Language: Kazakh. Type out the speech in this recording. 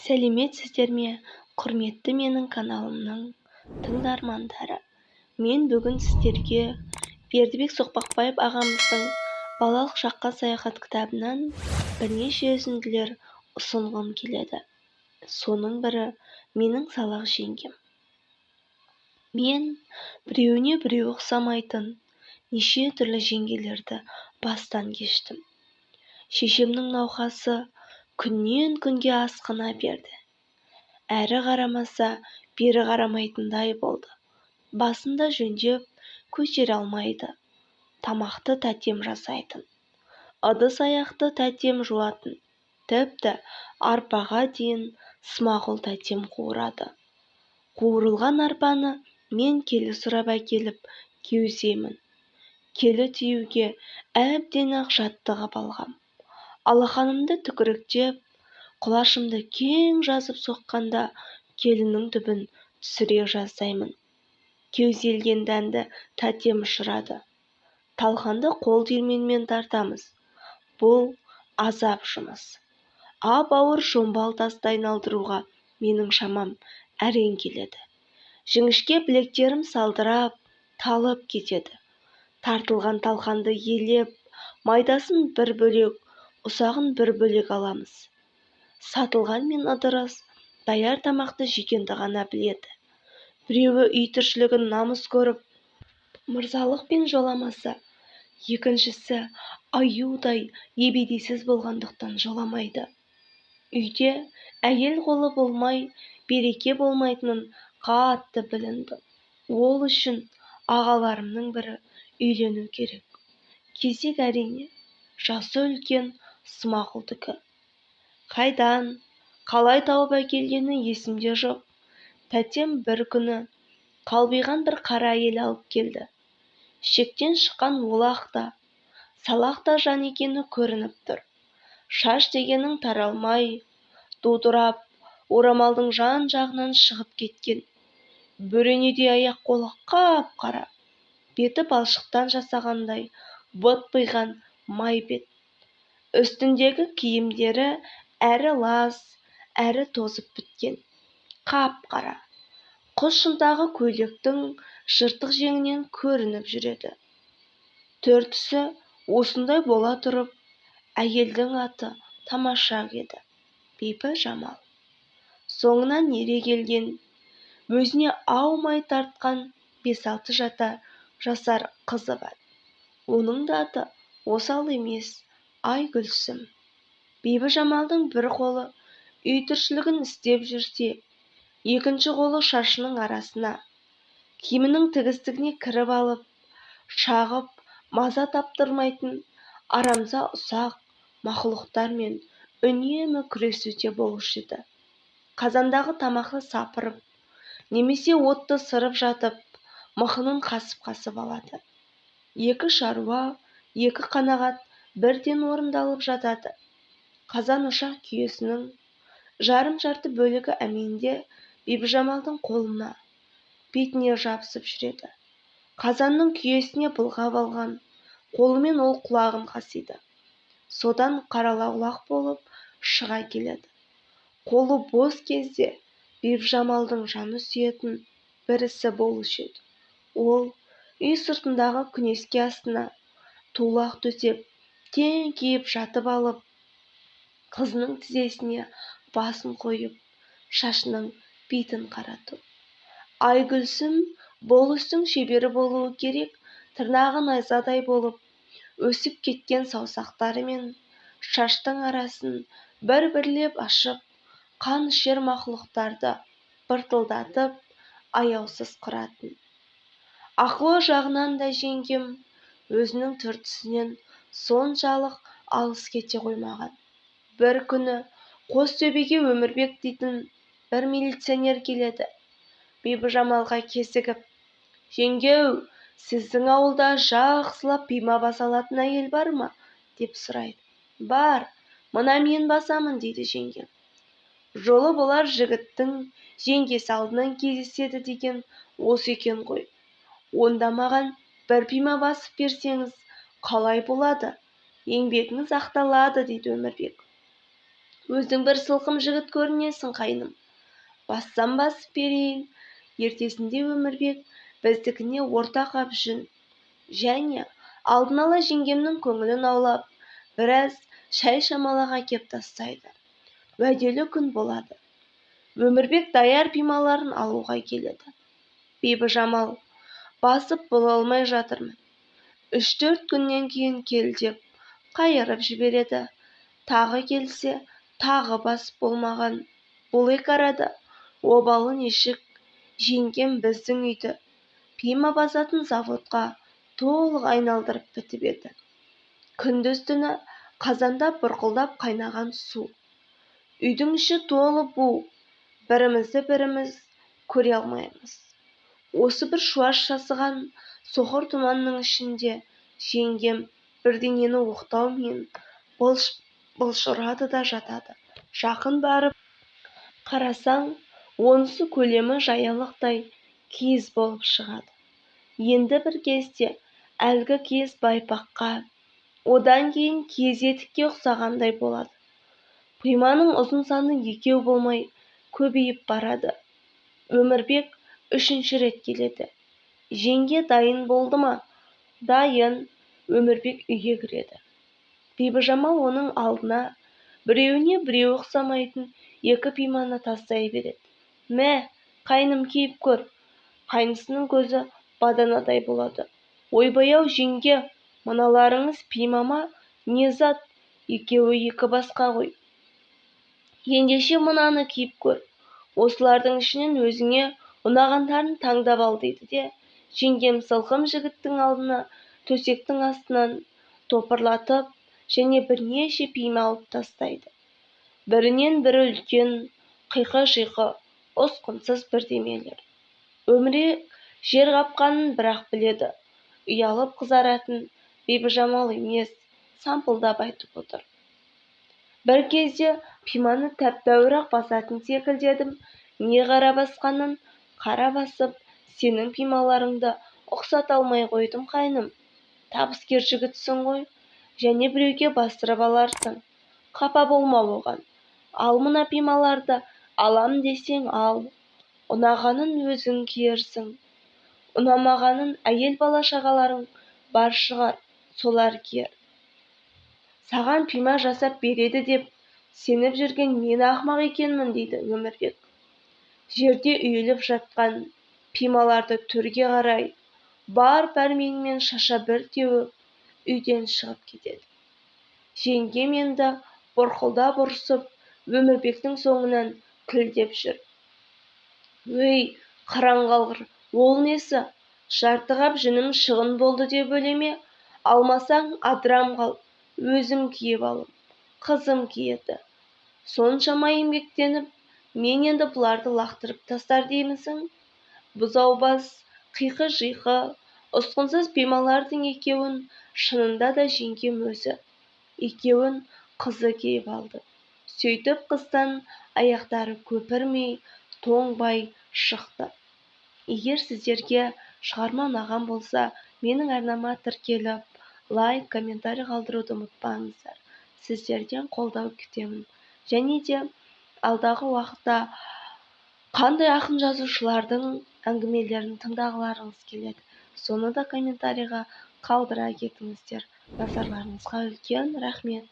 сәлеметсіздер ме, құрметті менің каналымның тыңдармандары. Мен бүгін сіздерге Бердібек Соқпақбаев ағамыздың балалық шаққа саяхат кітабынан бірнеше үзінділер ұсынғым келеді. Соның бірі менің салақ жеңгем. Мен біреуіне біреу ұқсамайтын неше түрлі жеңгелерді бастан кештім. Шешемнің науқасы күннен күнге асқына берді. Әрі қарамаса, бері қарамайтындай болды. Басында жөндеп көтере алмайды. Тамақты тәтем жасайтын. Ыдыс-аяқты тәтем жуатын. Тіпті арпаға дейін Смағұл тәтем қуырады. Қуырылған арпаны мен келі сұрап әкеліп кеусеймін. Келі тиюге әбден-ақ жаттығып алғам. Алақанымды түкіріктеп, құлашымды кең жазып соққанда келінің түбін түсіре жаздаймын. Кеуселген дәнді тәтем ұшырады. Талқанды қол диірменмен тартамыз. Бұл азап жұмыс. Ап-ауыр шомбал тасты айналдыруға менің шамам әрең келеді. Жіңішке білектерім салдырап, талып кетеді. Тартылған талқанды елеп, майдасын бір бөлек, ұсағын бір бөлек аламыз. Сатылған мен ыдырыс даяр тамақты жегенді ғана біледі. Біреуі үй тіршілігін намыс көріп, мырзалықпен жоламаса, екіншісі аюдай ебедейсіз болғандықтан жоламайды. Үйде әйел қолы болмай, береке болмайтынын қатты біліндім. Ол үшін ағаларымның бірі үйлену керек. Кезек әрине, жасы үлкен Смағұлдікі. Қайдан, қалай тауып әкелгені есімде жоқ. Тәтем бір күні қалбиған бір қара әйел алып келді. Шектен шыққан олақ та, салақ та жан екені көрініп тұр. Шаш дегенің таралмай, дудырап, орамалдың жан жағынан шығып кеткен. Бөренедей аяқ-қолы қап-қара. Беті балшықтан жасағандай быт-бұйған май бет. Үстіндегі киімдері әрі лас, әрі тозып біткен. Қап-қара. Құс шынтағы көйлектің жыртық жеңінен көрініп жүреді. Төртісі осындай бола тұрып, әйелдің аты тамаша еді. Бибі Жамал. Соңынан ере келген, өзіне аумай тартқан 5-6 жасар қызы бар. Оның да аты осал емес, Айгүлсім. Бибі Жамалдың бір қолы үй тіршілігін істеп жүрсе, екінші қолы шашының арасына, киімінің тігістігіне кіріп алып, шағып, маза таптырмайтын арамза ұсақ мақұлықтармен үнемі күресуде болушы еді. Қазандағы тамақты сапырып, немесе отты сырып жатып, мықынын қасып-қасып алады. Екі шаруа, екі қанағат бірден орындалып жатады. Қазан ошақ күйесінің жарым-жарты бөлігі әменде Бибі Жамалдың қолына, бетіне жабысып жүреді. Қазанның күйесіне былғап алған қолымен ол құлағын қасиды. Содан қаралаулақ болып шыға келеді. Қолы бос кезде Бибі Жамалдың жаны сүйетін бір ісі болушы еді. Ол үй сыртындағы күнеске астына тулақ төсеп, тең киіп жатып алып, қызының тізесіне басын қойып, шашының бетін қарату. Айгүлсім бұл істің шебері болуы керек. Тырнағы найзадай болып, өсіп кеткен саусақтарымен шаштың арасын бір-бірлеп ашып, қан ішер мақұлықтарды быртылдатып, аяусыз қыратын. Ақылы жағынан да жеңгем өзінің түр-түсінен соншалық алыс кете қоймаған. Бір күні Қостөбеге Өмірбек дейтін бір милиционер келеді. Бибі Жамалға кезігіп: «Жеңгеу, сіздің ауылда жақсылап пима баса алатын әйел бар ма?» деп сұрайды. «Бар, мына мен басамын», дейді жеңгем. Жолы болар жігіттің жеңгесі алдынан кездеседі деген осы екен ғой. Онда маған бір пима басып берсеңіз қалай болады? Еңбегіңіз ақталады, дейді Өмірбек. өзің бір сылқым жігіт көрінесің қайным. Бассам басып берейін. Ертесінде Өмірбек біздікіне орта қап жүн және алдын ала жеңгемнің көңілін аулап, біраз шай шамалақ әкеп тастайды. Уәделі күн болады. Өмірбек даяр пималарын алуға келеді. Бибіжамал, басып бола алмай жатырмын. 3-4 күннен кейін кел деп қайырып жібереді. Тағы келсе, тағы басып болмаған. Бұл екі арада обалы нешік жеңгем біздің үйді пима басатын заводқа толық айналдырып бітіп еді. Күндіз-түні қазанда бұрқылдап қайнаған су. Үйдің іші толы бу. Бірімізді біріміз көре алмаймыз. Осы бір шуаш шасыған соқыр тұманның ішінде жеңгем бірдеңені оқтаумен былшырады да жатады. Жақын барып қарасаң, онысы көлемі жаялықтай киіз болып шығады. Енді бір кезде әлгі киіз байпаққа, одан кейін киіз етікке ұқсағандай болады. Пиманың ұзын саны 2 болмай көбейіп барады. Өмірбек 3-ші рет келеді. Жеңге дайын болды ма? Дайын. Өмірбек үйге кіреді. Бибіжамал оның алдына біреуіне біреу ұқсамайтын 2 пиманы тастай береді. Мә, қайным киіп көр. Қайнысының көзі баданадай болады. Ойбай-ау жеңге, мыналарыңыз пима ма? Не зат? Екеуі 2 басқа ғой. Ендеше мынаны киіп көр. Осылардың ішінен өзіңе ұнағандарын таңдап ал дейді де, жеңгем сылқым жігіттің алдына төсектің астынан топырлатып және бірнеше пима алып тастайды. Бірінен бірі үлкен, қиқы-жиқы, ұсқынсыз бірдемелер. Өмірбек жер қапқанын бірақ біледі. Ұялып қызаратын Бибіжамал емес, сампылдап айтып отыр. Бір кезде пиманы тәп-тәуір-ақ басатын секілдедім. Не қара басқанын қара басып, сенің пималарыңды ұқсата алмай қойдым қайным. Табыскер жігітсің ғой, және біреуге бастырып аларсың. Қапа болма оған. Ал мына пималарды алам десең ал. Ұнағанын өзің киерсің. Ұнамағанын әйел бала шағаларың бар шығар, солар киер. Саған пима жасап береді деп сеніп жүрген мен ақымақ екенмін дейді Өмірбек. Жерде үйіліп жатқан пималарды төрге қарай бар пәрменімен шаша бір теуіп үйден шығып кетеді. Жеңгем енді бұрқылдап ұрсып Өмірбектің соңынан күлдеп жүр. Өй, қыран қалғыр, ол несі? Жарты қап жүнім шығын болды деп өлеме? Алмасаң адырам қал, өзім киіп алым. Қызым киеді. Соншама еңбектеніп, мен енді бұларды лақтырып тастар деймісің? Бұзаубас, қиқы-жиқы, ұсқынсыз пималардың екеуін шынында да жеңгем өзі. Екеуін қызы киіп алды. Сөйтіп қыстан аяқтары көпірмей, тоңбай шықты. Егер сіздерге шығарма ұнаған болса, менің арнама тіркеліп, лайк, комментарий қалдыруды ұмытпаңыздар. Сіздерден қолдау күтемін. Және де алдағы уақытта қандай ақын жазушылардың әңгімелерін тыңдағыларыңыз келеді, соны да комментарийға қалдыра кетіңіздер. Назарларыңызға үлкен рахмет.